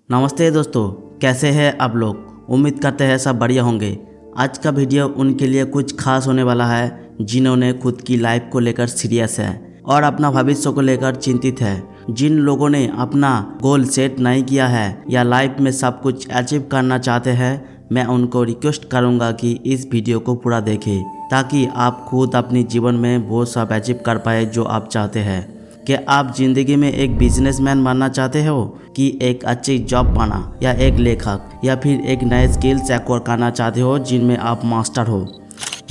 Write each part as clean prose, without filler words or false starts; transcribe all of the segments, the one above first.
नमस्ते दोस्तों, कैसे हैं आप लोग। उम्मीद करते हैं सब बढ़िया होंगे। आज का वीडियो उनके लिए कुछ खास होने वाला है जिन्होंने खुद की लाइफ को लेकर सीरियस है और अपना भविष्य को लेकर चिंतित है। जिन लोगों ने अपना गोल सेट नहीं किया है या लाइफ में सब कुछ अचीव करना चाहते हैं, मैं उनको रिक्वेस्ट करूंगा कि इस वीडियो को पूरा देखें ताकि आप खुद अपने जीवन में वो सब अचीव कर पाए जो आप चाहते हैं। क्या आप ज़िंदगी में एक बिजनेसमैन बनना चाहते हो कि एक अच्छी जॉब पाना या एक लेखक या फिर एक नए स्किल्स एक्वायर करना चाहते हो जिनमें आप मास्टर हो,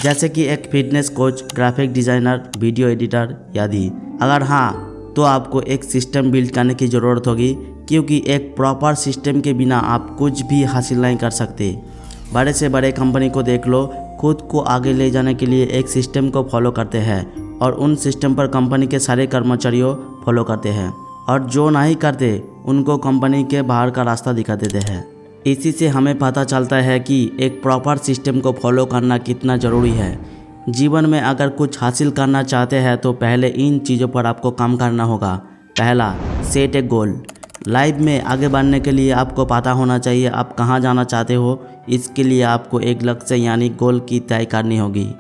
जैसे कि एक fitness coach, graphic designer, video editor आदि। अगर हाँ, तो आपको एक सिस्टम बिल्ड करने की ज़रूरत होगी क्योंकि एक प्रॉपर सिस्टम के बिना आप कुछ भी हासिल नहीं कर सकते। बड़े से बड़े कंपनी को देख लो, खुद को आगे ले जाने के लिए एक सिस्टम को फॉलो करते हैं और उन सिस्टम पर कंपनी के सारे कर्मचारियों फॉलो करते हैं, और जो नहीं करते उनको कंपनी के बाहर का रास्ता दिखा देते हैं। इसी से हमें पता चलता है कि एक प्रॉपर सिस्टम को फॉलो करना कितना ज़रूरी है। जीवन में अगर कुछ हासिल करना चाहते हैं तो पहले इन चीज़ों पर आपको काम करना होगा। पहला, सेट ए गोल। लाइफ में आगे बढ़ने के लिए आपको पता होना चाहिए आप कहाँ जाना चाहते हो। इसके लिए आपको एक लक्ष्य यानी गोल की तय करनी होगी।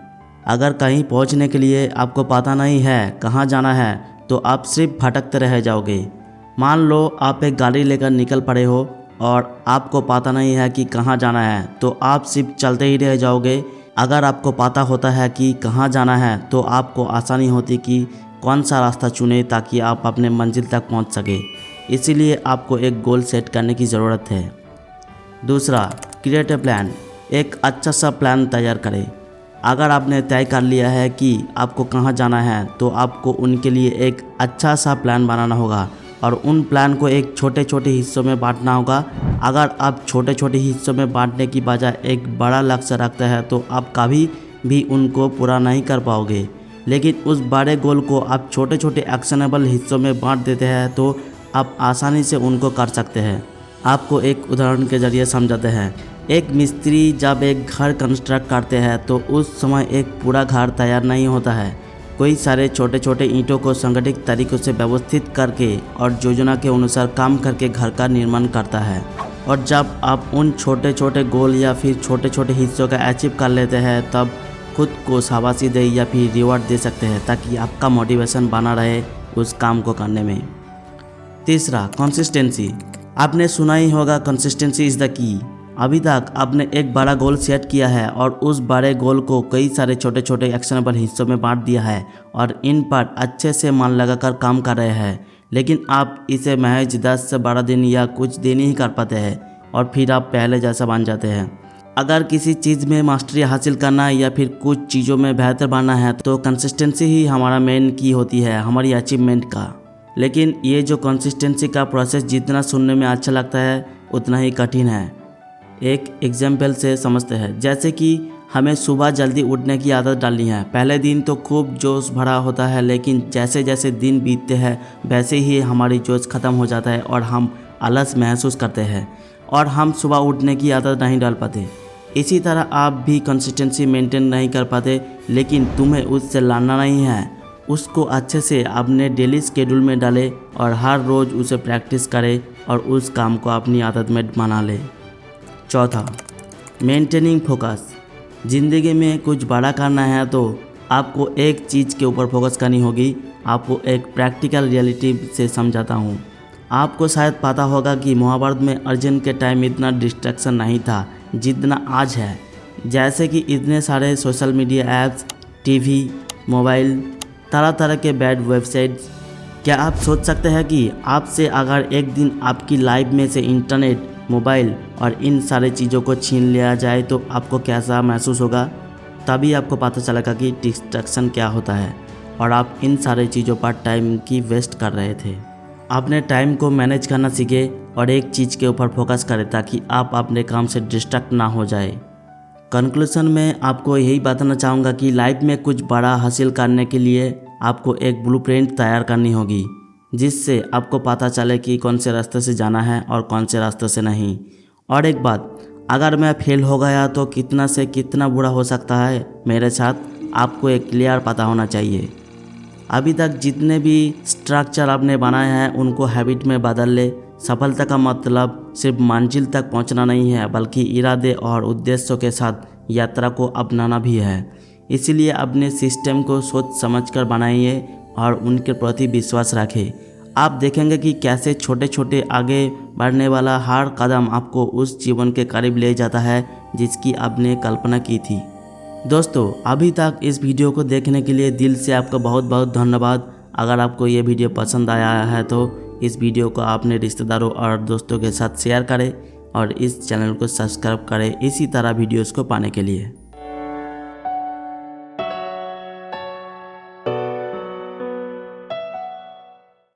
अगर कहीं पहुंचने के लिए आपको पता नहीं है कहाँ जाना है तो आप सिर्फ भटकते रह जाओगे। मान लो आप एक गाड़ी लेकर निकल पड़े हो और आपको पता नहीं है कि कहाँ जाना है तो आप सिर्फ चलते ही रह जाओगे। अगर आपको पता होता है कि कहाँ जाना है तो आपको आसानी होती कि कौन सा रास्ता चुने ताकि आप अपने मंजिल तक पहुँच सके। इसीलिए आपको एक गोल सेट करने की ज़रूरत है। दूसरा, क्रिएट ए प्लान। एक अच्छा सा प्लान तैयार करें। अगर आपने तय कर लिया है कि आपको कहाँ जाना है तो आपको उनके लिए एक अच्छा सा प्लान बनाना होगा और उन प्लान को एक छोटे छोटे हिस्सों में बांटना होगा। अगर आप छोटे छोटे हिस्सों में बांटने की बजाय एक बड़ा लक्ष्य रखते हैं तो आप कभी भी उनको पूरा नहीं कर पाओगे। लेकिन उस बड़े गोल को आप छोटे छोटे एक्शनेबल हिस्सों में बांट देते हैं तो आप आसानी से उनको कर सकते हैं। आपको एक उदाहरण के ज़रिए समझाते हैं। एक मिस्त्री जब एक घर कंस्ट्रक्ट करते हैं तो उस समय एक पूरा घर तैयार नहीं होता है। कई सारे छोटे छोटे ईंटों को संगठित तरीक़ों से व्यवस्थित करके और योजना के अनुसार काम करके घर का निर्माण करता है। और जब आप उन छोटे छोटे गोल या फिर छोटे छोटे हिस्सों का अचीव कर लेते हैं तब खुद को शाबाशी दे या फिर रिवॉर्ड दे सकते हैं ताकि आपका मोटिवेशन बना रहे उस काम को करने में। तीसरा, कंसिस्टेंसी। आपने सुना ही होगा कंसिस्टेंसी इज़ द की। अभी तक आपने एक बड़ा गोल सेट किया है और उस बड़े गोल को कई सारे छोटे छोटे एक्शनेबल हिस्सों में बांट दिया है और इन पर अच्छे से मन लगाकर काम कर रहे हैं। लेकिन आप इसे महज 10 से 12 दिन या कुछ दिन ही कर पाते हैं और फिर आप पहले जैसा बन जाते हैं। अगर किसी चीज़ में मास्टरी हासिल करना है या फिर कुछ चीज़ों में बेहतर बनना है तो कंसिस्टेंसी ही हमारा मेन की होती है, हमारी अचीवमेंट का। लेकिन ये जो कंसिस्टेंसी का प्रोसेस जितना सुनने में अच्छा लगता है उतना ही कठिन है। एक एग्जाम्पल से समझते हैं। जैसे कि हमें सुबह जल्दी उठने की आदत डालनी है। पहले दिन तो खूब जोश भरा होता है, लेकिन जैसे जैसे दिन बीतते हैं वैसे ही हमारी जोश ख़त्म हो जाता है और हम आलस महसूस करते हैं और हम सुबह उठने की आदत नहीं डाल पाते। इसी तरह आप भी कंसिस्टेंसी मेंटेन नहीं कर पाते, लेकिन तुम्हें उससे लड़ना नहीं है। उसको अच्छे से अपने डेली स्केड्यूल में डालें और हर रोज़ उसे प्रैक्टिस करें और उस काम को अपनी आदत में बना लें। चौथा, मेंटेनिंग फोकस। ज़िंदगी में कुछ बड़ा करना है तो आपको एक चीज़ के ऊपर फोकस करनी होगी। आपको एक प्रैक्टिकल रियलिटी से समझाता हूँ। आपको शायद पता होगा कि महाभारत में अर्जुन के टाइम इतना डिस्ट्रैक्शन नहीं था जितना आज है। जैसे कि इतने सारे social media apps, TV, mobile, तरह तरह के बैड वेबसाइट्स। क्या आप सोच सकते हैं कि आपसे अगर एक दिन आपकी लाइफ में से इंटरनेट, मोबाइल और इन सारे चीज़ों को छीन लिया जाए तो आपको कैसा महसूस होगा? तभी आपको पता चलेगा कि डिस्ट्रैक्शन क्या होता है और आप इन सारे चीज़ों पर टाइम की वेस्ट कर रहे थे। अपने टाइम को मैनेज करना सीखें और एक चीज़ के ऊपर फोकस करें ताकि आप अपने काम से डिस्ट्रैक्ट ना हो जाए। कंक्लूजन में आपको यही बताना चाहूँगा कि लाइफ में कुछ बड़ा हासिल करने के लिए आपको एक ब्लूप्रिंट तैयार करनी होगी जिससे आपको पता चले कि कौन से रास्ते से जाना है और कौन से रास्ते से नहीं। और एक बात, अगर मैं फेल हो गया तो कितना से कितना बुरा हो सकता है मेरे साथ, आपको एक क्लियर पता होना चाहिए। अभी तक जितने भी स्ट्रक्चर आपने बनाए हैं उनको हैबिट में बदल ले सफलता का मतलब सिर्फ मंजिल तक पहुंचना नहीं है, बल्कि इरादे और उद्देश्यों के साथ यात्रा को अपनाना भी है। इसीलिए अपने सिस्टम को सोच समझकर बनाइए और उनके प्रति विश्वास रखें। आप देखेंगे कि कैसे छोटे छोटे आगे बढ़ने वाला हर कदम आपको उस जीवन के करीब ले जाता है जिसकी आपने कल्पना की थी। दोस्तों, अभी तक इस वीडियो को देखने के लिए दिल से आपका बहुत बहुत धन्यवाद। अगर आपको ये वीडियो पसंद आया है तो इस वीडियो को अपने रिश्तेदारों और दोस्तों के साथ शेयर करें और इस चैनल को सब्सक्राइब करें इसी तरह वीडियोस को पाने के लिए।